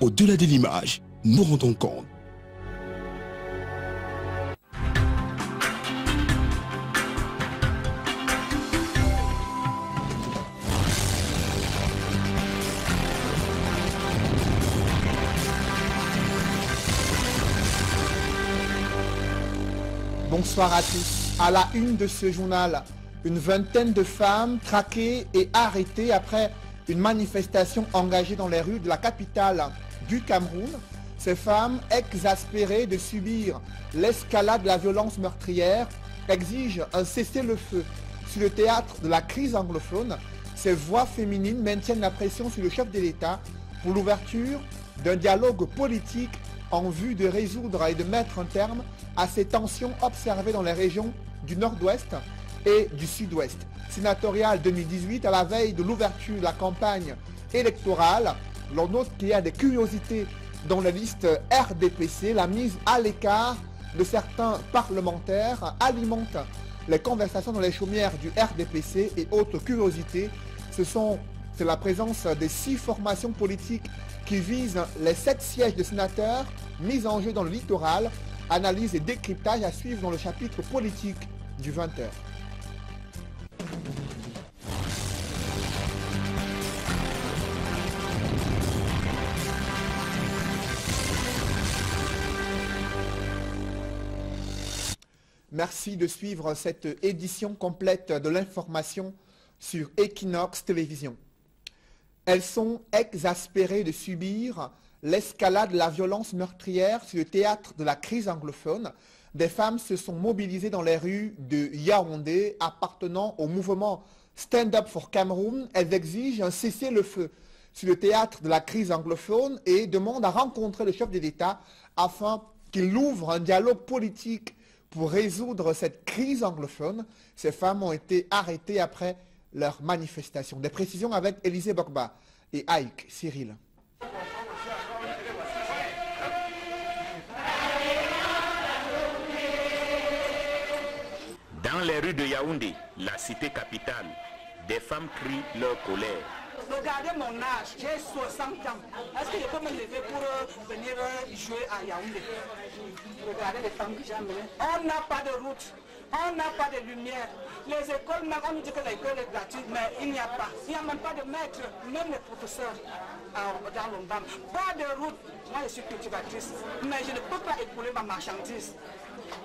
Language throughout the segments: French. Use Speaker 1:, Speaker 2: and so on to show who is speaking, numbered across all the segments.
Speaker 1: Au-delà de l'image, nous rendons compte.
Speaker 2: Bonsoir à tous. À la une de ce journal, une vingtaine de femmes traquées et arrêtées après une manifestation engagée dans les rues de la capitale du Cameroun. Ces femmes, exaspérées de subir l'escalade de la violence meurtrière, exigent un cessez-le-feu sur le théâtre de la crise anglophone. Ces voix féminines maintiennent la pression sur le chef de l'État pour l'ouverture d'un dialogue politique en vue de résoudre et de mettre un terme à ces tensions observées dans les régions du Nord-Ouest et du Sud-Ouest. Sénatorial 2018, à la veille de l'ouverture de la campagne électorale, l'on note qu'il y a des curiosités dans la liste RDPC. La mise à l'écart de certains parlementaires alimente les conversations dans les chaumières du RDPC. Et autre curiosité, c'est la présence des 6 formations politiques qui visent les 7 sièges de sénateurs mis en jeu dans le littoral. Analyse et décryptage à suivre dans le chapitre politique du 20h. Merci de suivre cette édition complète de l'information sur Equinox Télévision. Elles sont exaspérées de subir l'escalade de la violence meurtrière sur le théâtre de la crise anglophone. Des femmes se sont mobilisées dans les rues de Yaoundé appartenant au mouvement Stand Up for Cameroun. Elles exigent un cessez-le-feu sur le théâtre de la crise anglophone et demandent à rencontrer le chef de l'État afin qu'il ouvre un dialogue politique pour résoudre cette crise anglophone. Ces femmes ont été arrêtées après leur manifestation. Des précisions avec Élisée Bokba et Aïk Cyril.
Speaker 3: Dans les rues de Yaoundé, la cité capitale, des femmes crient leur colère.
Speaker 4: Regardez mon âge, j'ai 60 ans. Est-ce que je peux me lever pour venir jouer à Yaoundé? Regardez les femmes que j'ai amenées. On n'a pas de route, on n'a pas de lumière. Les écoles, on nous dit que l'école est gratuite, mais il n'y a pas. Il n'y a même pas de maître, même les professeurs dans l'Ombam. Pas de route. Moi, je suis cultivatrice, mais je ne peux pas écouler ma marchandise.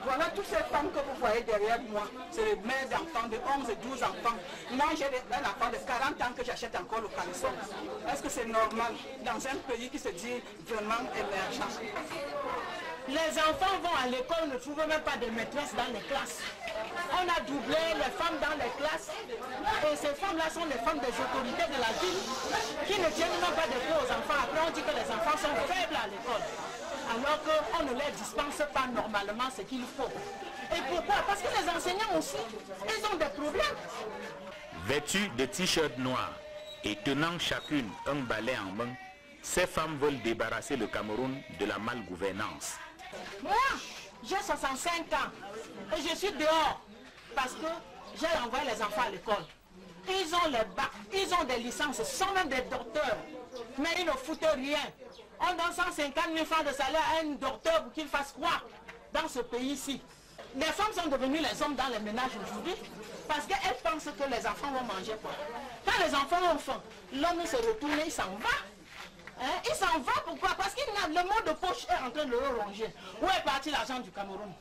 Speaker 4: Voilà toutes ces femmes que vous voyez derrière moi. C'est les mères d'enfants de 11 et 12 enfants. Moi, j'ai un enfant de 40 ans que j'achète encore le caleçon. Est-ce que c'est normal dans un pays qui se dit vraiment émergent?
Speaker 5: Les enfants vont à l'école, ne trouvent même pas de maîtresse dans les classes. On a doublé les femmes dans les classes. Et ces femmes-là sont les femmes des autorités de la ville qui ne tiennent même pas de peu aux enfants. Après, on dit que les enfants sont faibles à l'école, alors qu'on ne leur dispense pas normalement ce qu'il faut. Et pourquoi? Parce que les enseignants aussi, ils ont des problèmes.
Speaker 3: Vêtues de t-shirts noirs et tenant chacune un balai en main, ces femmes veulent débarrasser le Cameroun de la malgouvernance.
Speaker 5: Moi, j'ai 65 ans et je suis dehors parce que j'ai envoyé les enfants à l'école. Ils ont les bacs, ils ont des licences, ce sont même des docteurs, mais ils ne foutent rien. On donne 150 000 francs de salaire à un docteur pour qu'il fasse quoi dans ce pays-ci? Les femmes sont devenues les hommes dans les ménages aujourd'hui parce qu'elles pensent que les enfants vont manger quoi. Quand les enfants ont faim, l'homme se retourne, il s'en va. Hein? Il s'en va pourquoi? Parce que le mot de poche est en train de le ronger. Où est parti l'argent du Cameroun?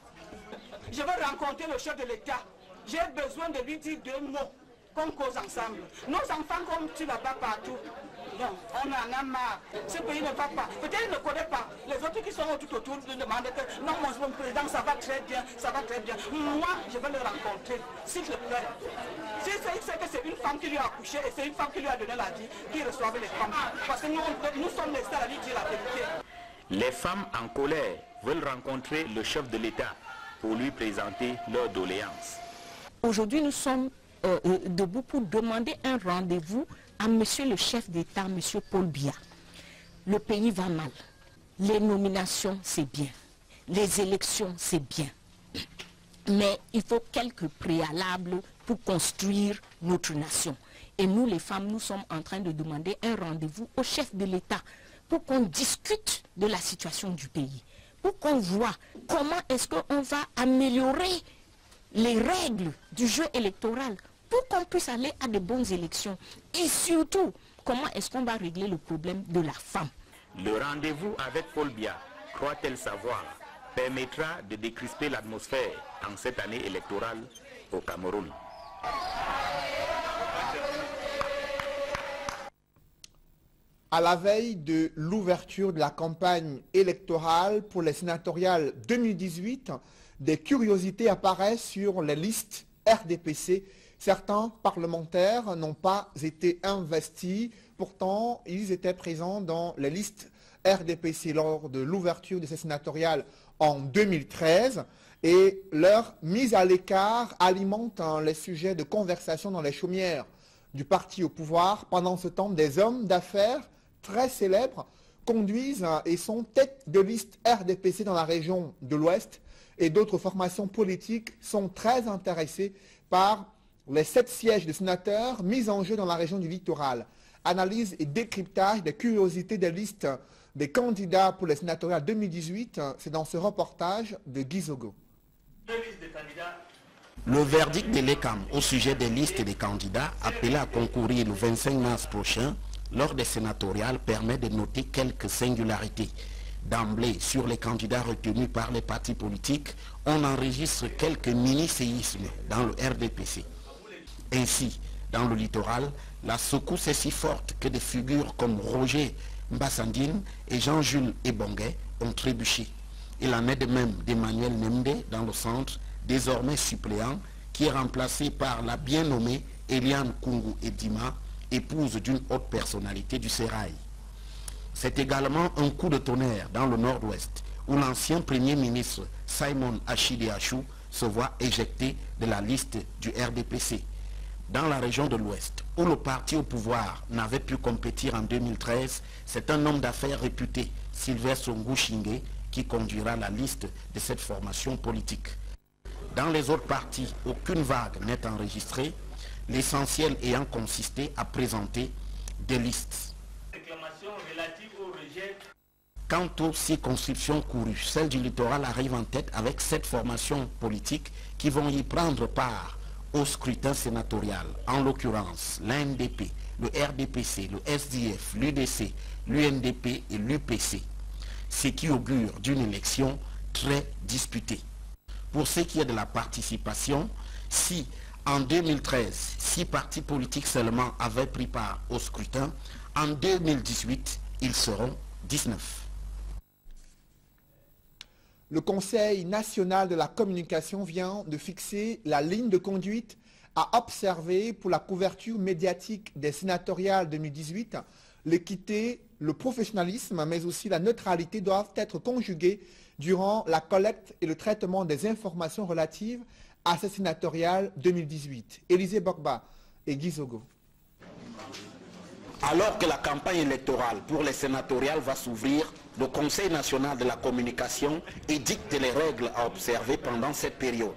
Speaker 4: Je veux rencontrer le chef de l'État. J'ai besoin de lui dire 2 mots qu'on cause ensemble. Nos enfants comme tu là-bas partout. Non, on en a marre. Ce pays ne va pas. Peut-être qu'il ne connaît pas. Les autres qui sont tout autour nous demandent que non, mon président, ça va très bien, ça va très bien. Moi, je vais le rencontrer, s'il te plaît. Si c'est que c'est une femme qui lui a accouché et c'est une femme qui lui a donné la vie, qui reçoit les femmes. Parce que nous sommes les stars à lui dire la vérité.
Speaker 3: Les femmes en colère veulent rencontrer le chef de l'État pour lui présenter leurs doléances.
Speaker 6: Aujourd'hui, nous sommes debout pour demander un rendez-vous à monsieur le chef d'État, monsieur Paul Biya. Le pays va mal. Les nominations, c'est bien. Les élections, c'est bien. Mais il faut quelques préalables pour construire notre nation. Et nous, les femmes, nous sommes en train de demander un rendez-vous au chef de l'État pour qu'on discute de la situation du pays, pour qu'on voit comment est-ce qu'on va améliorer les règles du jeu électoral, pour qu'on puisse aller à de bonnes élections. Et surtout, comment est-ce qu'on va régler le problème de la femme.
Speaker 3: Le rendez-vous avec Paul Biya, croit-elle savoir, permettra de décrisper l'atmosphère en cette année électorale au Cameroun.
Speaker 2: À la veille de l'ouverture de la campagne électorale pour les sénatoriales 2018, des curiosités apparaissent sur les listes RDPC. Certains parlementaires n'ont pas été investis, pourtant ils étaient présents dans les listes RDPC lors de l'ouverture de ces sénatoriales en 2013 et leur mise à l'écart alimente les sujets de conversation dans les chaumières du parti au pouvoir. Pendant ce temps, des hommes d'affaires très célèbres conduisent et sont tête de liste RDPC dans la région de l'Ouest et d'autres formations politiques sont très intéressées par les 7 sièges de sénateurs mis en jeu dans la région du littoral. Analyse et décryptage des curiosités des listes des candidats pour les sénatoriales 2018, c'est dans ce reportage de Guy Zogo.
Speaker 7: Le verdict de l'ECAM au sujet des listes des candidats appelés à concourir le 25 mars prochain lors des sénatoriales permet de noter quelques singularités. D'emblée, sur les candidats retenus par les partis politiques, on enregistre quelques mini-séismes dans le RDPC. Ainsi, dans le littoral, la secousse est si forte que des figures comme Roger Mbassandine et Jean-Jules Ebonguet ont trébuché. Il en est de même d'Emmanuel Nemde dans le centre, désormais suppléant, qui est remplacé par la bien nommée Eliane Kungu Edima, épouse d'une haute personnalité du Sérail. C'est également un coup de tonnerre dans le nord-ouest, où l'ancien premier ministre Simon Achidi Achou se voit éjecté de la liste du RDPC. Dans la région de l'Ouest, où le parti au pouvoir n'avait pu compétir en 2013, c'est un homme d'affaires réputé, Sylvestre Ngouchingue, qui conduira la liste de cette formation politique. Dans les autres partis, aucune vague n'est enregistrée, l'essentiel ayant consisté à présenter des listes. Quant aux circonscriptions courues, celle du littoral arrive en tête avec 7 formations politiques qui vont y prendre part au scrutin sénatorial, en l'occurrence l'ANDP, le RDPC, le SDF, l'UDC, l'UNDP et l'UPC, ce qui augure d'une élection très disputée. Pour ce qui est de la participation, si en 2013, 6 partis politiques seulement avaient pris part au scrutin, en 2018, ils seront 19.
Speaker 2: Le Conseil national de la communication vient de fixer la ligne de conduite à observer pour la couverture médiatique des sénatoriales 2018. L'équité, le professionnalisme, mais aussi la neutralité doivent être conjugués durant la collecte et le traitement des informations relatives à ces sénatoriales 2018. Élisée Bokba et Guy Zogo.
Speaker 7: Alors que la campagne électorale pour les sénatoriales va s'ouvrir, le Conseil national de la communication édicte les règles à observer pendant cette période.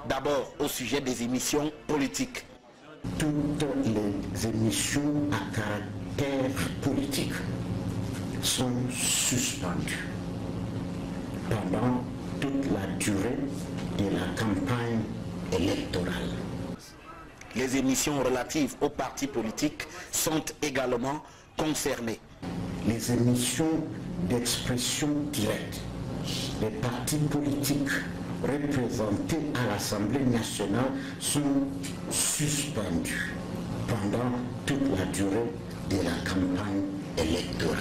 Speaker 7: D'abord au sujet des émissions politiques.
Speaker 8: Toutes les émissions à caractère politique sont suspendues pendant toute la durée de la campagne électorale.
Speaker 7: Les émissions relatives aux partis politiques sont également concernées.
Speaker 8: Les émissions d'expression directe des partis politiques représentés à l'Assemblée nationale sont suspendues pendant toute la durée de la campagne électorale.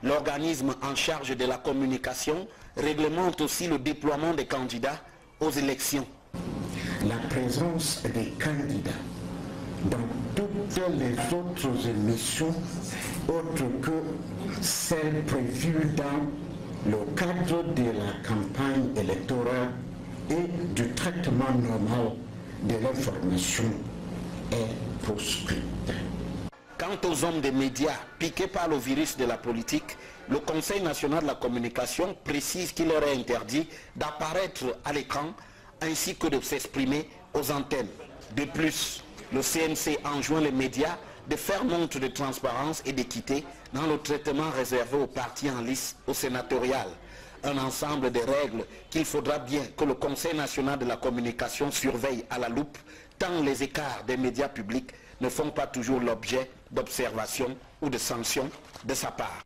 Speaker 7: L'organisme en charge de la communication réglemente aussi le déploiement des candidats aux élections.
Speaker 8: La présence des candidats dans toutes les autres émissions autres que celles prévues dans le cadre de la campagne électorale et du traitement normal de l'information est proscrite.
Speaker 7: Quant aux hommes des médias piqués par le virus de la politique, le Conseil national de la communication précise qu'il leur est interdit d'apparaître à l'écran ainsi que de s'exprimer aux antennes. De plus, le CNC enjoint les médias de faire montre de transparence et d'équité dans le traitement réservé aux partis en lice au sénatorial. Un ensemble de règles qu'il faudra bien que le Conseil national de la communication surveille à la loupe, tant les écarts des médias publics ne font pas toujours l'objet d'observations ou de sanctions de sa part.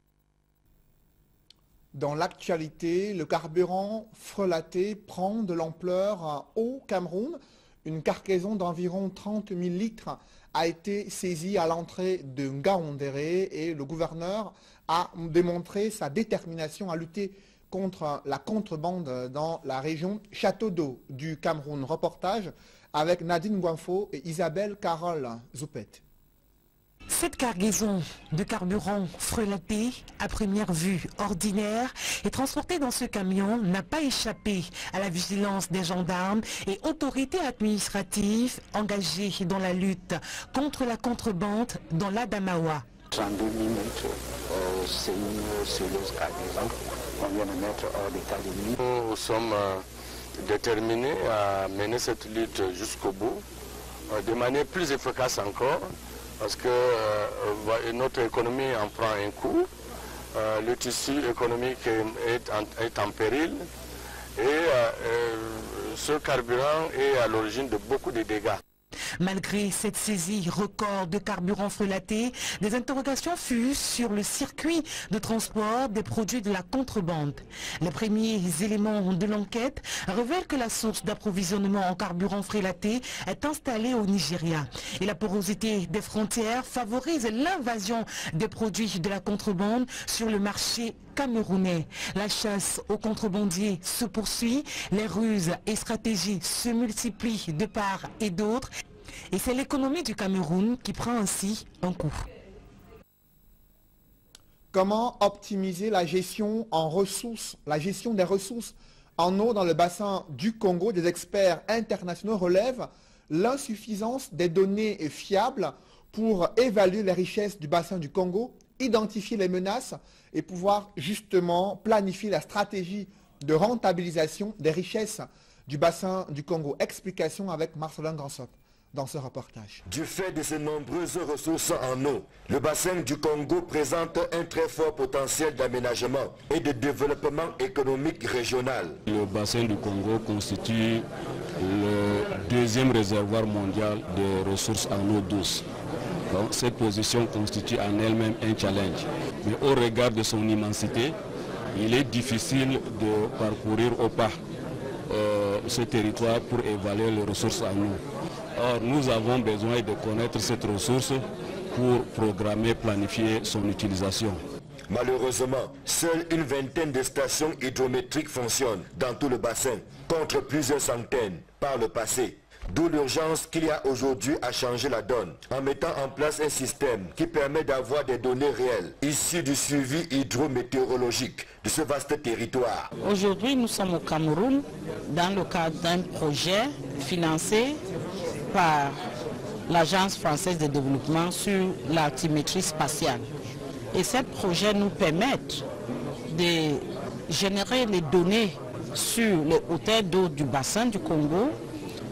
Speaker 2: Dans l'actualité, le carburant frelaté prend de l'ampleur au Cameroun. Une cargaison d'environ 30 000 litres a été saisie à l'entrée de Ngaoundéré et le gouverneur a démontré sa détermination à lutter contre la contrebande dans la région Château d'eau du Cameroun. Reportage avec Nadine Guanfo et Isabelle Carole Zoupet.
Speaker 6: Cette cargaison de carburant frelaté, à première vue ordinaire, et transportée dans ce camion, n'a pas échappé à la vigilance des gendarmes et autorités administratives engagées dans la lutte contre la contrebande dans l'Adamawa.
Speaker 9: 32 000 litres, c'est une sérieuse cargaison qu'on vient de mettre hors d'état de nuit.
Speaker 10: Nous sommes déterminés à mener cette lutte jusqu'au bout, de manière plus efficace encore, parce que notre économie en prend un coup, le tissu économique est en péril et ce carburant est à l'origine de beaucoup de dégâts.
Speaker 6: Malgré cette saisie record de carburant frelaté, des interrogations fusent sur le circuit de transport des produits de la contrebande. Les premiers éléments de l'enquête révèlent que la source d'approvisionnement en carburant frelaté est installée au Nigeria. Et la porosité des frontières favorise l'invasion des produits de la contrebande sur le marché camerounais. La chasse aux contrebandiers se poursuit, les ruses et stratégies se multiplient de part et d'autre. Et c'est l'économie du Cameroun qui prend ainsi un coup.
Speaker 2: Comment optimiser la gestion en ressources, la gestion des ressources en eau dans le bassin du Congo? Des experts internationaux relèvent l'insuffisance des données fiables pour évaluer les richesses du bassin du Congo, identifier les menaces et pouvoir justement planifier la stratégie de rentabilisation des richesses du bassin du Congo. Explication avec Marcelin Gransop dans ce reportage.
Speaker 11: Du fait de ses nombreuses ressources en eau, le bassin du Congo présente un très fort potentiel d'aménagement et de développement économique régional.
Speaker 12: Le bassin du Congo constitue le deuxième réservoir mondial de ressources en eau douce. Donc, cette position constitue en elle-même un challenge. Mais au regard de son immensité, il est difficile de parcourir au pas ce territoire pour évaluer les ressources en eau. Or, nous avons besoin de connaître cette ressource pour programmer, planifier son utilisation.
Speaker 11: Malheureusement, seule une vingtaine de stations hydrométriques fonctionnent dans tout le bassin, contre plusieurs centaines par le passé. D'où l'urgence qu'il y a aujourd'hui à changer la donne, en mettant en place un système qui permet d'avoir des données réelles, issues du suivi hydrométéorologique de ce vaste territoire.
Speaker 5: Aujourd'hui, nous sommes au Cameroun, dans le cadre d'un projet financé par l'Agence française de développement sur l'altimétrie spatiale. Et ce projet nous permet de générer les données sur les hauteurs d'eau du bassin du Congo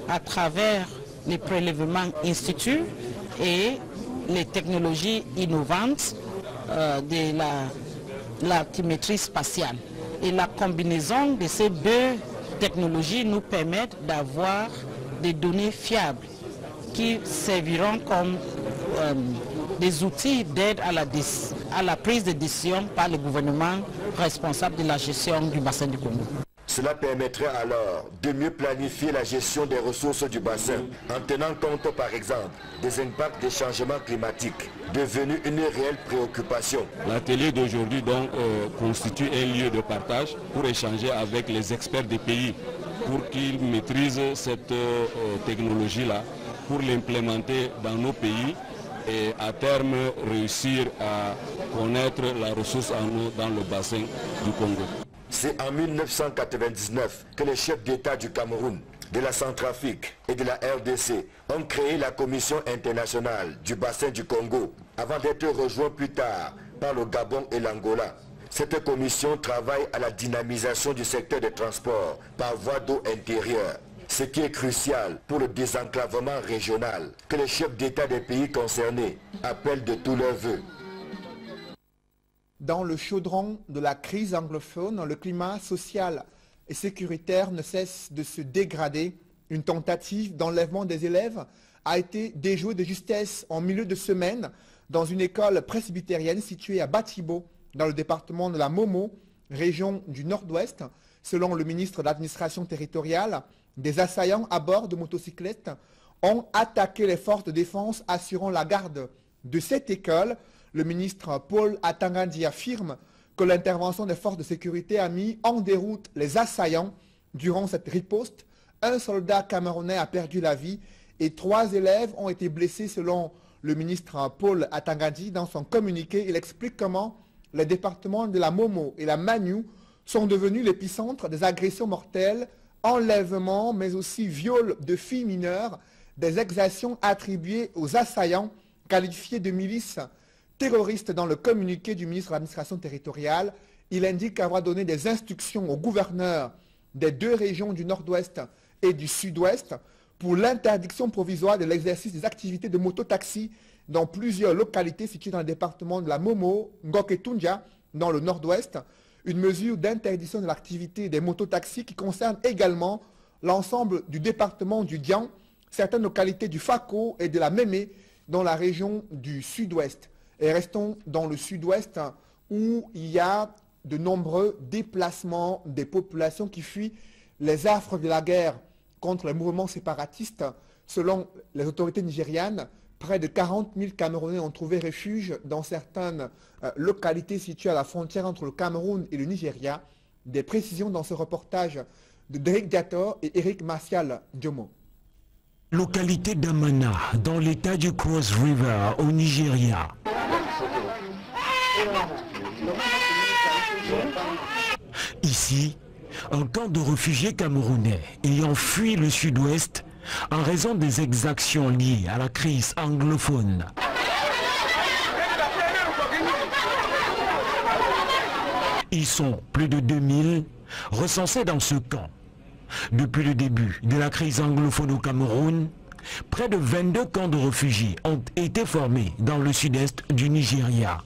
Speaker 5: à travers les prélèvements instituts et les technologies innovantes de l'altimétrie spatiale. Et la combinaison de ces deux technologies nous permet d'avoir des données fiables qui serviront comme des outils d'aide à la prise de décision par le gouvernement responsable de la gestion du bassin du Congo.
Speaker 11: Cela permettrait alors de mieux planifier la gestion des ressources du bassin en tenant compte par exemple des impacts des changements climatiques, devenus une réelle préoccupation.
Speaker 12: L'atelier d'aujourd'hui donc constitue un lieu de partage pour échanger avec les experts des pays pour qu'ils maîtrisent cette technologie-là, pour l'implémenter dans nos pays et à terme réussir à connaître la ressource en eau dans le bassin du Congo.
Speaker 11: C'est en 1999 que les chefs d'État du Cameroun, de la Centrafrique et de la RDC ont créé la Commission internationale du bassin du Congo, avant d'être rejoints plus tard par le Gabon et l'Angola. Cette commission travaille à la dynamisation du secteur des transports par voie d'eau intérieure, ce qui est crucial pour le désenclavement régional que les chefs d'État des pays concernés appellent de tous leurs vœux.
Speaker 2: Dans le chaudron de la crise anglophone, le climat social et sécuritaire ne cesse de se dégrader. Une tentative d'enlèvement des élèves a été déjouée de justesse en milieu de semaine dans une école presbytérienne située à Batibo, dans le département de la Momo, région du Nord-Ouest. Selon le ministre de l'administration territoriale, des assaillants à bord de motocyclettes ont attaqué les forces de défense assurant la garde de cette école. Le ministre Paul Atangandi affirme que l'intervention des forces de sécurité a mis en déroute les assaillants. Durant cette riposte, un soldat camerounais a perdu la vie et 3 élèves ont été blessés selon le ministre Paul Atangandi. Dans son communiqué, il explique comment les départements de la Momo et la Manu sont devenus l'épicentre des agressions mortelles, enlèvements, mais aussi viols de filles mineures, des exactions attribuées aux assaillants qualifiés de milices terroristes. Dans le communiqué du ministre de l'administration territoriale, il indique avoir donné des instructions au gouverneur des 2 régions du Nord-Ouest et du Sud-Ouest pour l'interdiction provisoire de l'exercice des activités de mototaxi dans plusieurs localités situées dans le département de la Momo, Ngok et Tundia, dans le Nord-Ouest. Une mesure d'interdiction de l'activité des mototaxis qui concerne également l'ensemble du département du Dian, certaines localités du Fako et de la Mémé dans la région du Sud-Ouest. Et restons dans le Sud-Ouest où il y a de nombreux déplacements des populations qui fuient les affres de la guerre contre les mouvements séparatistes. Selon les autorités nigérianes, près de 40 000 Camerounais ont trouvé refuge dans certaines localités situées à la frontière entre le Cameroun et le Nigeria. Des précisions dans ce reportage de Derek Diator et Eric Martial Diomo.
Speaker 13: Localité d'Amana, dans l'état du Cross River, au Nigeria. Ici, un camp de réfugiés camerounais ayant fui le sud-ouest en raison des exactions liées à la crise anglophone. Ils sont plus de 2000 recensés dans ce camp. Depuis le début de la crise anglophone au Cameroun, près de 22 camps de réfugiés ont été formés dans le sud-est du Nigeria.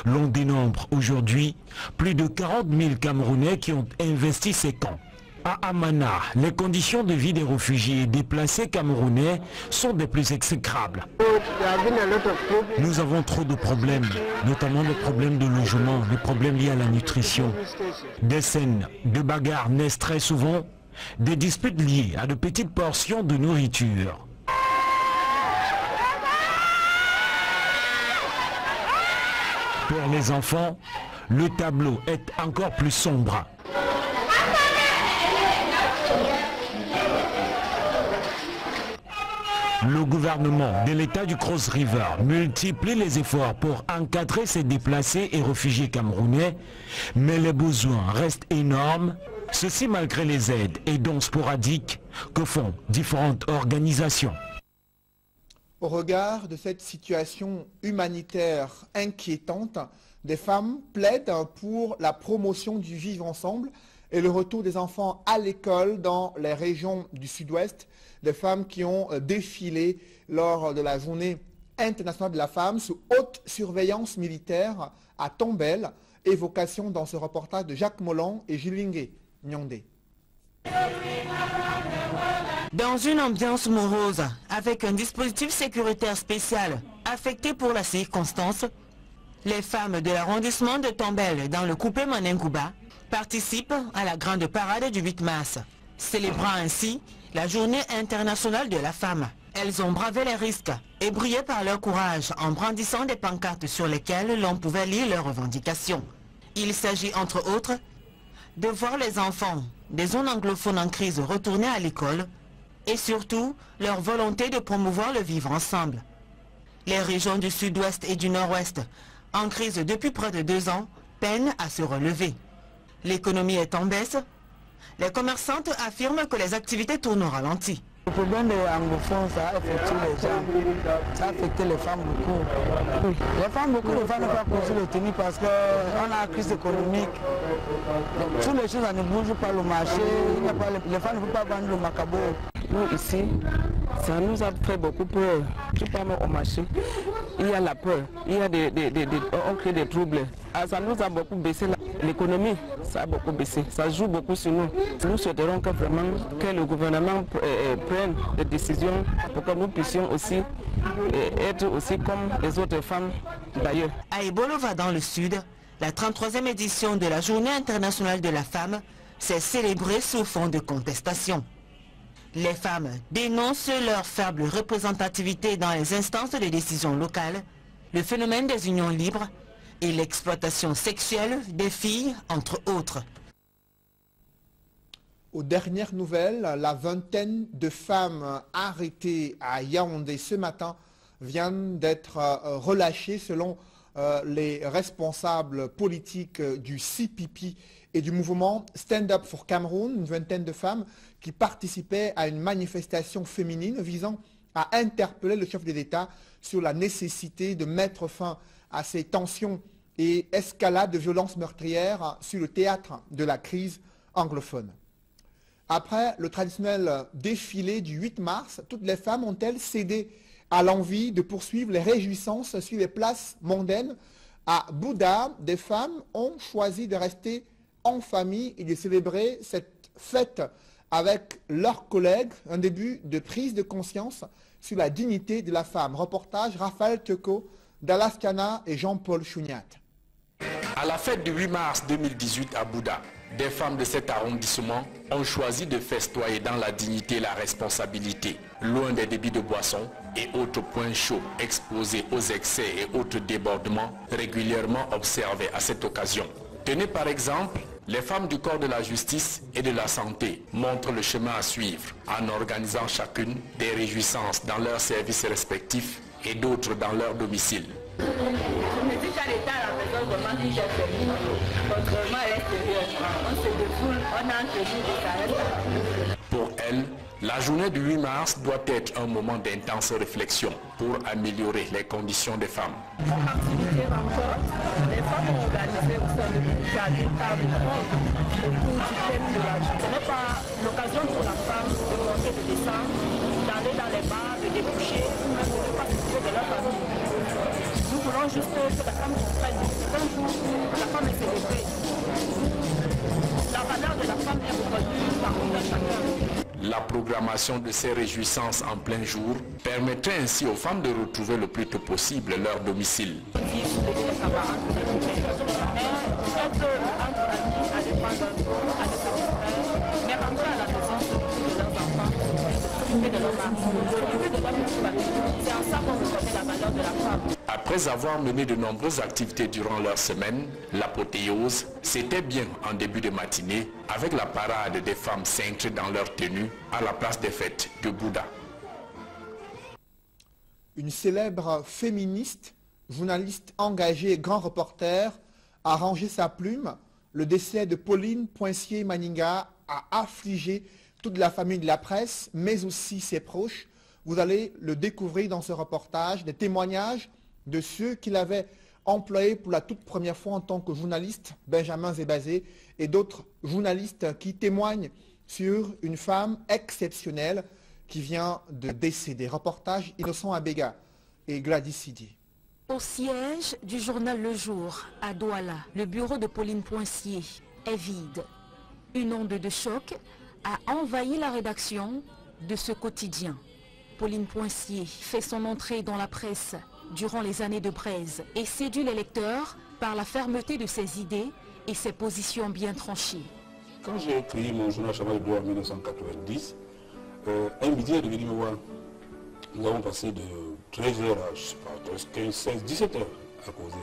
Speaker 13: L'on dénombre aujourd'hui plus de 40 000 Camerounais qui ont investi ces camps. À Amana, les conditions de vie des réfugiés et déplacés camerounais sont des plus exécrables. Nous avons trop de problèmes, notamment des problèmes de logement, des problèmes liés à la nutrition. Des scènes de bagarres naissent très souvent, des disputes liées à de petites portions de nourriture. Pour les enfants, le tableau est encore plus sombre. Le gouvernement de l'État du Cross River multiplie les efforts pour encadrer ces déplacés et réfugiés camerounais, mais les besoins restent énormes, ceci malgré les aides et dons sporadiques que font différentes organisations.
Speaker 2: Au regard de cette situation humanitaire inquiétante, des femmes plaident pour la promotion du vivre ensemble et le retour des enfants à l'école dans les régions du Sud-Ouest. Des femmes qui ont défilé lors de la journée internationale de la femme sous haute surveillance militaire à Tombel. Évocation dans ce reportage de Jacques Molon et Julingue Nyondé.
Speaker 14: Dans une ambiance morose, avec un dispositif sécuritaire spécial affecté pour la circonstance, les femmes de l'arrondissement de Tombel dans le coupé Manengouba participent à la grande parade du 8 mars, célébrant ainsi la journée internationale de la femme. Elles ont bravé les risques et brillé par leur courage en brandissant des pancartes sur lesquelles l'on pouvait lire leurs revendications. Il s'agit entre autres de voir les enfants des zones anglophones en crise retourner à l'école et surtout leur volonté de promouvoir le vivre ensemble. Les régions du Sud-Ouest et du Nord-Ouest, en crise depuis près de 2 ans, peinent à se relever. L'économie est en baisse. Les commerçantes affirment que les activités tournent au ralenti.
Speaker 15: Le problème des anglophones, ça a affecté les gens, ça a affecté les femmes beaucoup. Les femmes, beaucoup de femmes n'ont pas cousu le tennis parce qu'on a la crise économique. Donc, toutes les choses ne bougent pas, le marché, les femmes ne peuvent pas vendre le macabo. Nous ici, ça nous a fait beaucoup peur, tout pas au marché.
Speaker 16: il y a la peur, il y a on crée des troubles. Ça nous a beaucoup baissé l'économie, ça a beaucoup baissé, ça joue beaucoup sur nous. Nous souhaiterons que vraiment que le gouvernement prenne des décisions pour que nous puissions aussi être aussi comme les autres femmes d'ailleurs.
Speaker 14: À Ebolova dans le sud, la 33e édition de la Journée internationale de la femme s'est célébrée sous fond de contestation. Les femmes dénoncent leur faible représentativité dans les instances de décision locales, le phénomène des unions libres et l'exploitation sexuelle des filles, entre autres.
Speaker 2: Aux dernières nouvelles, la vingtaine de femmes arrêtées à Yaoundé ce matin viennent d'être relâchées selon les responsables politiques du CPP et du mouvement Stand Up for Cameroun, une vingtaine de femmes qui participaient à une manifestation féminine visant à interpeller le chef de l'État sur la nécessité de mettre fin à ces tensions et escalades de violences meurtrières sur le théâtre de la crise anglophone. Après le traditionnel défilé du 8 mars, toutes les femmes ont-elles cédé à l'envie de poursuivre les réjouissances sur les places mondaines? À Bouddha, des femmes ont choisi de rester en famille et de célébrer cette fête avec leurs collègues, un début de prise de conscience sur la dignité de la femme. Reportage Raphaël Teko, Dallas Kana et Jean-Paul Chouniat.
Speaker 7: À la fête du 8 mars 2018 à Bouddha, des femmes de cet arrondissement ont choisi de festoyer dans la dignité et la responsabilité, loin des débits de boissons et autres points chauds exposés aux excès et autres débordements régulièrement observés à cette occasion. Tenez par exemple, les femmes du corps de la justice et de la santé montrent le chemin à suivre en organisant chacune des réjouissances dans leurs services respectifs et d'autres dans leur domicile. Pour elle, la journée du 8 mars doit être un moment d'intense réflexion pour améliorer les conditions des femmes.
Speaker 5: Les femmes ont organisé aussi un table autour du thème de la journée. Ce n'est pas l'occasion pour la femme de monter, de descendre, d'aller dans les bars, de déboucher, ou même de ne pas s'occuper de leur famille. Nous voulons juste que la femme comprenne qu'un jour, la femme est célébrée. La valeur de la femme est reconnue par tout un chacun.
Speaker 7: La programmation de ces réjouissances en plein jour permettrait ainsi aux femmes de retrouver le plus tôt possible leur domicile. Après avoir mené de nombreuses activités durant leur semaine, l'apothéose, c'était bien en début de matinée avec la parade des femmes cintrées dans leur tenue à la place des fêtes de Bouddha.
Speaker 2: Une célèbre féministe, journaliste engagée et grand reporter a rangé sa plume. Le décès de Pauline Poincier-Maninga a affligé toute la famille de la presse, mais aussi ses proches. Vous allez le découvrir dans ce reportage, des témoignages de ceux qui l'avaient employé pour la toute première fois en tant que journaliste, Benjamin Zébazé, et d'autres journalistes qui témoignent sur une femme exceptionnelle qui vient de décéder. Reportage Innocent Abega et Gladys Sidi.
Speaker 6: Au siège du journal Le Jour, à Douala, le bureau de Pauline Poincier est vide. Une onde de choc a envahi la rédaction de ce quotidien. Pauline Poincier fait son entrée dans la presse durant les années de braise et séduit les lecteurs par la fermeté de ses idées et ses positions bien tranchées.
Speaker 17: Quand j'ai écrit mon journal Chaval de en 1990, un midi est venu me voir. Nous avons passé de 13h à, je sais pas, 15, 16, 17h à causer.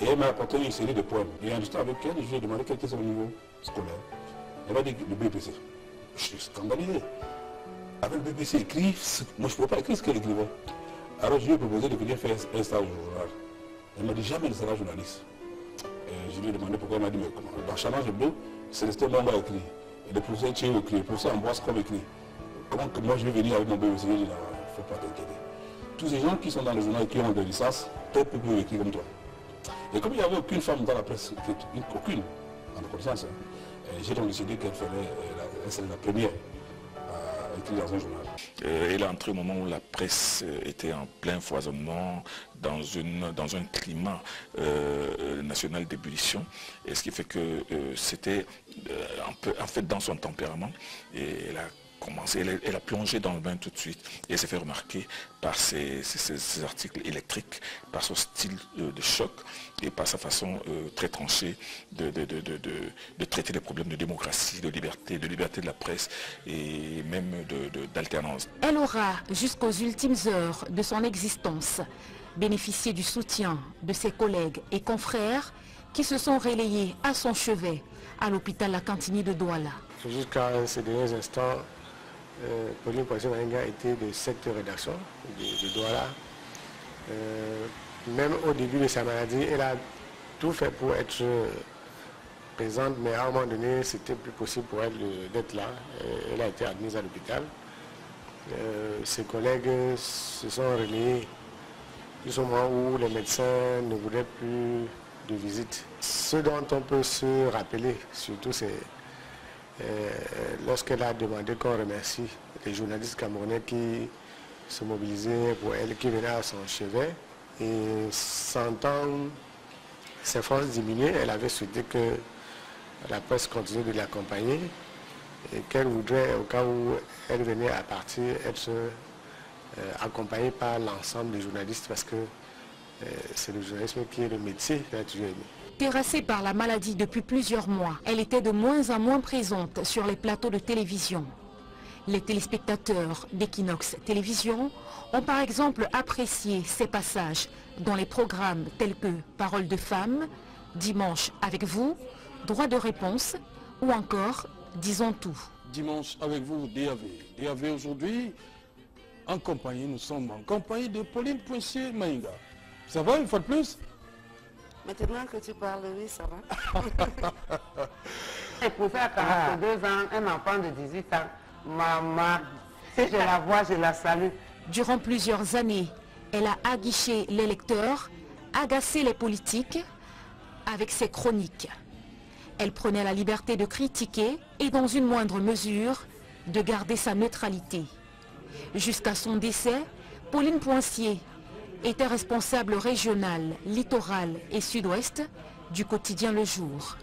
Speaker 17: Et elle m'a apporté une série de poèmes. Et en discutant avec elle, je lui ai demandé quel était son niveau scolaire. Elle m'a dit le BPC. Je suis scandalisé. Avec le BPC écrit, moi je ne pouvais pas écrire ce qu'elle écrivait. Alors je lui ai proposé de venir faire un stage au journal. Elle m'a dit jamais elle sera journaliste. Et je lui ai demandé pourquoi. Elle m'a dit mais comment? Dans Challenge Hebdo, Célestin Mamba écrit. Et le professeur Thierry écrit. Le professeur Ambroise comme écrit. Comment que moi je vais venir avec mon BPC? Il dit non, il ne faut pas t'inquiéter. Tous ces gens qui sont dans le journal et qui ont des licences, peut-être peuvent écrire comme toi. Et comme il n'y avait aucune femme dans la presse, aucune, en connaissance, j'ai donc décidé qu'elle serait la première. écrit dans un journal.
Speaker 12: Elle est entrée au moment où la presse était en plein foisonnement, dans un climat national d'ébullition, et ce qui fait que c'était un peu en fait dans son tempérament, et elle a commencé, elle a plongé dans le bain tout de suite, et elle s'est fait remarquer par ses articles électriques, par son style de choc et par sa façon très tranchée de traiter les problèmes de démocratie, de liberté de la presse et même d'alternance.
Speaker 6: Elle aura, jusqu'aux ultimes heures de son existence, bénéficié du soutien de ses collègues et confrères qui se sont relayés à son chevet à l'hôpital La Cantini de Douala.
Speaker 18: Jusqu'à ces derniers instants, Pauline Poisson-Maïga était de cette rédaction de Douala. Même au début de sa maladie, elle a tout fait pour être présente, mais à un moment donné, c'était plus possible pour elle d'être là. Elle a été admise à l'hôpital. Ses collègues se sont relayés jusqu'au moment où les médecins ne voulaient plus de visite. Ce dont on peut se rappeler, surtout, c'est lorsqu'elle a demandé qu'on remercie les journalistes camerounais qui se mobilisaient pour elle, qui venaient à son chevet, et sentant ses forces diminuer, elle avait souhaité que la presse continue de l'accompagner et qu'elle voudrait, au cas où elle venait à partir, être accompagnée par l'ensemble des journalistes, parce que c'est le journalisme qui est le métier qu'elle a toujours aimé.
Speaker 6: Terrassée par la maladie depuis plusieurs mois, elle était de moins en moins présente sur les plateaux de télévision. Les téléspectateurs d'Equinox Télévision ont par exemple apprécié ses passages dans les programmes tels que Paroles de femmes, Dimanche avec vous, Droit de réponse ou encore Disons tout.
Speaker 19: Dimanche avec vous, DAV. DAV aujourd'hui, nous sommes en compagnie de Pauline Poisson-Maïga. Ça va une fois de plus?
Speaker 20: Maintenant que tu parles, oui, ça va. Épousée à 42 ans, un enfant de 18 ans, maman, si je la vois, je la salue.
Speaker 6: Durant plusieurs années, elle a aguiché les lecteurs, agacé les politiques avec ses chroniques. Elle prenait la liberté de critiquer et, dans une moindre mesure, de garder sa neutralité. Jusqu'à son décès, Pauline Poissier était responsable régional, littoral et sud-ouest du quotidien Le Jour.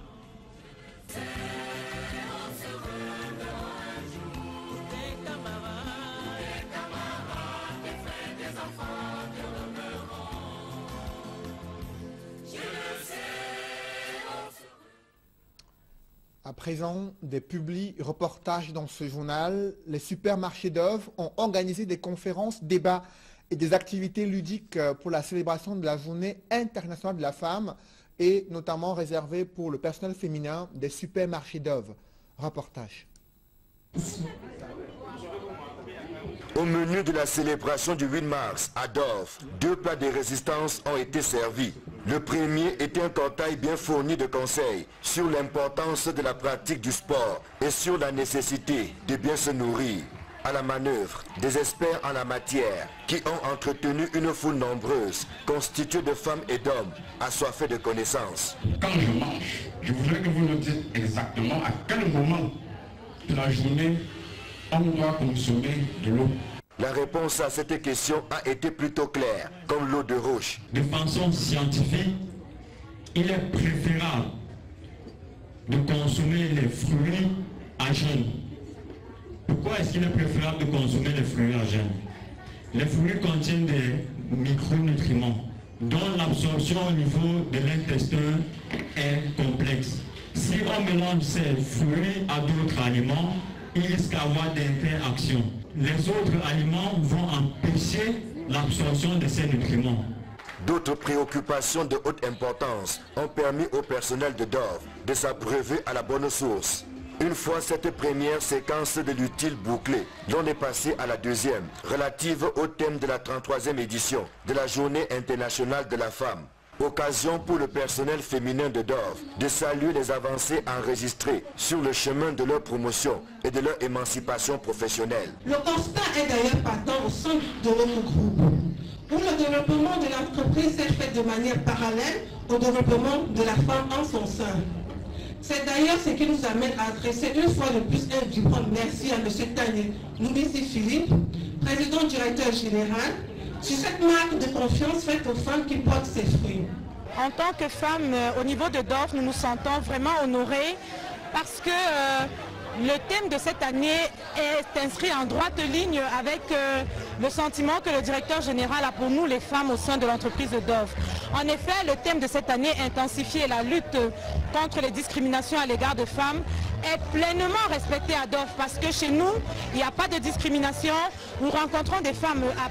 Speaker 2: À présent, des reportages dans ce journal. Les supermarchés d'œuvres ont organisé des conférences, débats et des activités ludiques pour la célébration de la Journée internationale de la femme et notamment réservées pour le personnel féminin des supermarchés d'œuvres. Reportage.
Speaker 11: Au menu de la célébration du 8 mars à Dorf, 2 plats de résistance ont été servis. Le premier était un portail bien fourni de conseils sur l'importance de la pratique du sport et sur la nécessité de bien se nourrir. À la manœuvre, des experts en la matière qui ont entretenu une foule nombreuse, constituée de femmes et d'hommes, assoiffés de connaissances.
Speaker 8: Quand je mange, je voudrais que vous nous dites exactement à quel moment de la journée on doit consommer de l'eau.
Speaker 11: La réponse à cette question a été plutôt claire, comme l'eau de roche.
Speaker 8: De façon scientifique, il est préférable de consommer les fruits à jeûne. Pourquoi est-ce qu'il est préférable de consommer les fruits à jeûne? Les fruits contiennent des micronutriments dont l'absorption au niveau de l'intestin est complexe. Si on mélange ces fruits à d'autres aliments, il risque d'avoir des interactions. Les autres aliments vont empêcher l'absorption de ces nutriments.
Speaker 11: D'autres préoccupations de haute importance ont permis au personnel de Dorf de s'abreuver à la bonne source. Une fois cette première séquence de l'utile bouclée, l'on est passé à la deuxième, relative au thème de la 33e édition de la Journée internationale de la femme. Occasion pour le personnel féminin de Dorf de saluer les avancées enregistrées sur le chemin de leur promotion et de leur émancipation professionnelle.
Speaker 21: Le constat est d'ailleurs patent au sein de notre groupe, où le développement de l'entreprise s'est fait de manière parallèle au développement de la femme en son sein. C'est d'ailleurs ce qui nous amène à adresser une fois de plus un vibrant merci à M. Tanier Noubissi Philippe, président directeur général, sur cette marque de confiance faite aux femmes qui portent ses fruits.
Speaker 1: En tant que femmes, au niveau de DOF, nous nous sentons vraiment honorés parce que le thème de cette année est inscrit en droite ligne avec le sentiment que le directeur général a pour nous, les femmes, au sein de l'entreprise de DOF. En effet, le thème de cette année, intensifier la lutte contre les discriminations à l'égard de femmes, est pleinement respecté à DOF parce que chez nous, il n'y a pas de discrimination. Nous rencontrons des femmes à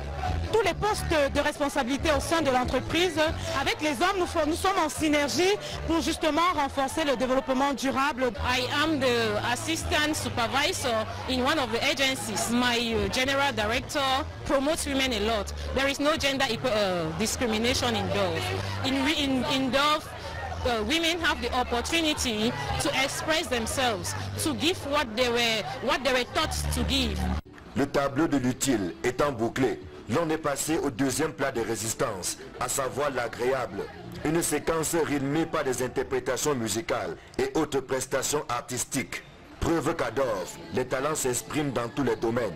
Speaker 1: tous les postes de responsabilité au sein de l'entreprise. Avec les hommes, nous sommes en synergie pour justement renforcer le développement durable.
Speaker 22: I am the assistant supervisor in one of the agencies. My general director promotes women a lot. There is no gender discrimination in DOF. In DOF, women have the opportunity to express themselves, to give what they were taught to give.
Speaker 11: Le tableau de l'utile étant bouclé, l'on est passé au deuxième plat de résistance, à savoir l'agréable. Une séquence rythmée par des interprétations musicales et autres prestations artistiques. Preuve qu'à DOF, les talents s'expriment dans tous les domaines.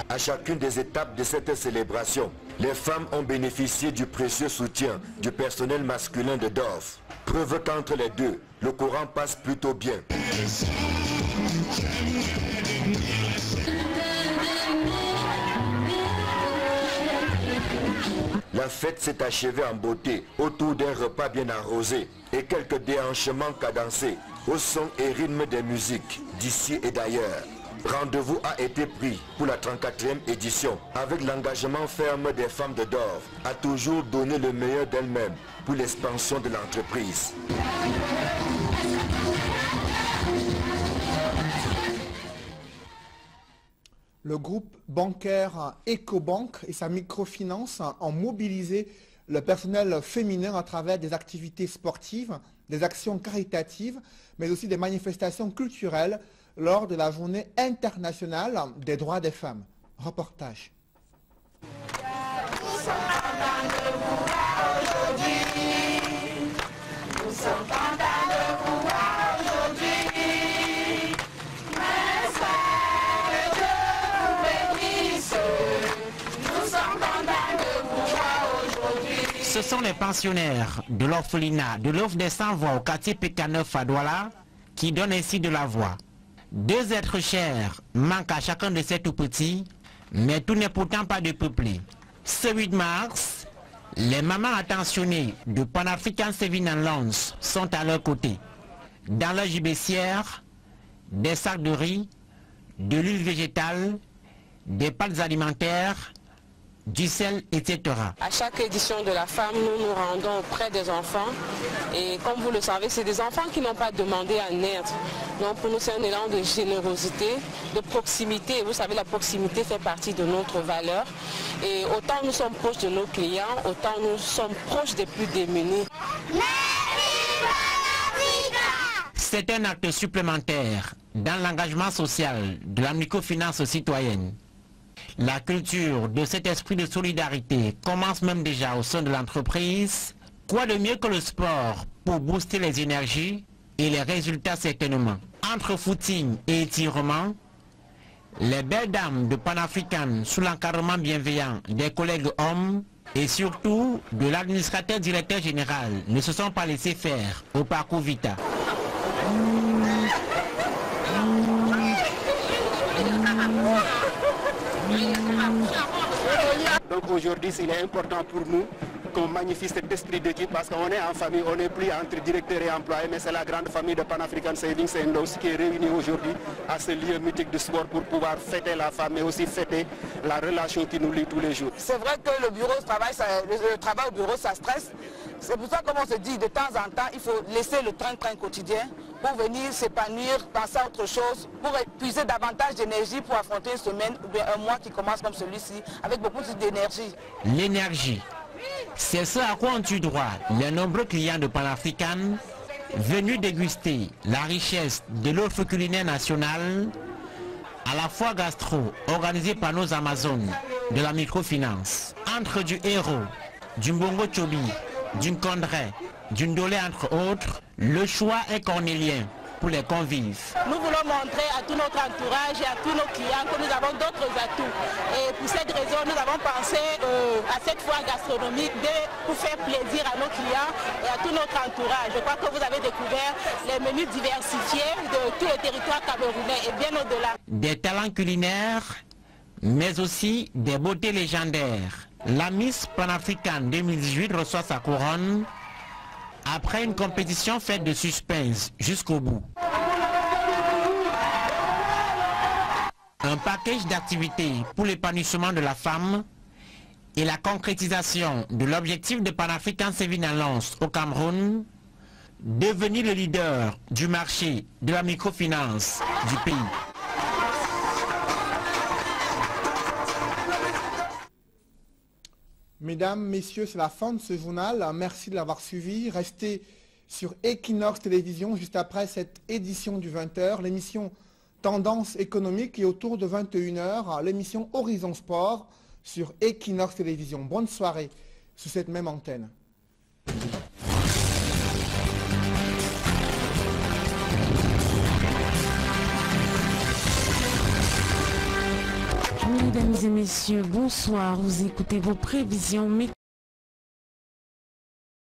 Speaker 11: À chacune des étapes de cette célébration, les femmes ont bénéficié du précieux soutien du personnel masculin de DOF. Preuve qu'entre les deux, le courant passe plutôt bien. La fête s'est achevée en beauté autour d'un repas bien arrosé et quelques déhanchements cadencés au son et rythme des musiques d'ici et d'ailleurs. Rendez-vous a été pris pour la 34e édition avec l'engagement ferme des femmes de DOF à toujours donner le meilleur d'elles-mêmes pour l'expansion de l'entreprise.
Speaker 2: Le groupe bancaire Ecobank et sa microfinance ont mobilisé le personnel féminin à travers des activités sportives, des actions caritatives, mais aussi des manifestations culturelles lors de la journée internationale des droits des femmes. Reportage.
Speaker 23: Ce sont les pensionnaires de l'orphelinat de l'offre des sans-voix au quartier PK9 à Douala qui donnent ainsi de la voix. Deux êtres chers manquent à chacun de ces tout-petits, mais tout n'est pourtant pas dépeuplé. Ce 8 mars, les mamans attentionnées de Pan-African Saving and Loans sont à leur côté. Dans leur gibecière, des sacs de riz, de l'huile végétale, des pâtes alimentaires, du sel, etc.
Speaker 16: À chaque édition de la femme, nous nous rendons auprès des enfants et comme vous le savez, c'est des enfants qui n'ont pas demandé à naître. Donc pour nous, c'est un élan de générosité, de proximité. Vous savez, la proximité fait partie de notre valeur. Et autant nous sommes proches de nos clients, autant nous sommes proches des plus démunis.
Speaker 23: C'est un acte supplémentaire dans l'engagement social de la microfinance citoyenne. La culture de cet esprit de solidarité commence même déjà au sein de l'entreprise. Quoi de mieux que le sport pour booster les énergies et les résultats certainement. Entre footing et étirement, les belles dames de Pan-African sous l'encadrement bienveillant des collègues hommes et surtout de l'administrateur directeur général ne se sont pas laissés faire au parcours Vita.
Speaker 24: Donc aujourd'hui, il est important pour nous qu'on magnifie cet esprit d'équipe parce qu'on est en famille, on n'est plus entre directeurs et employés, mais c'est la grande famille de Pan-African Savings and Loans qui est réunie aujourd'hui à ce lieu mythique de sport pour pouvoir fêter la femme et aussi fêter la relation qui nous lie tous les jours.
Speaker 25: C'est vrai que le bureau le travail au bureau, ça stresse. C'est pour ça, comme on se dit, de temps en temps, il faut laisser le train-train quotidien pour venir s'épanouir, penser à autre chose, pour épuiser davantage d'énergie pour affronter une semaine ou bien un mois qui commence comme celui-ci, avec beaucoup plus d'énergie.
Speaker 23: L'énergie, c'est ce à quoi ont eu droit les nombreux clients de Pan-African venus déguster la richesse de l'offre culinaire nationale, à la fois gastro, organisée par nos Amazones de la microfinance, entre du héros, du Mbongo Chobi, du Kondré, du Ndolé entre autres, le choix est cornélien pour les convives.
Speaker 25: Nous voulons montrer à tout notre entourage et à tous nos clients que nous avons d'autres atouts. Et pour cette raison, nous avons pensé à cette foire gastronomique pour faire plaisir à nos clients et à tout notre entourage. Je crois que vous avez découvert les menus diversifiés de tous les territoires camerounais et bien au-delà.
Speaker 23: Des talents culinaires, mais aussi des beautés légendaires. La Miss Panafricaine 2018 reçoit sa couronne après une compétition faite de suspense jusqu'au bout. Un package d'activités pour l'épanouissement de la femme et la concrétisation de l'objectif de Pan-African Saving Alliance au Cameroun, devenir le leader du marché de la microfinance du pays.
Speaker 2: Mesdames, Messieurs, c'est la fin de ce journal. Merci de l'avoir suivi. Restez sur Equinox Télévision juste après cette édition du 20h, l'émission Tendance économique et autour de 21h, l'émission Horizon Sport sur Equinox Télévision. Bonne soirée sur cette même antenne.
Speaker 3: Mesdames et messieurs, bonsoir. Vous écoutez vos prévisions météorologiques.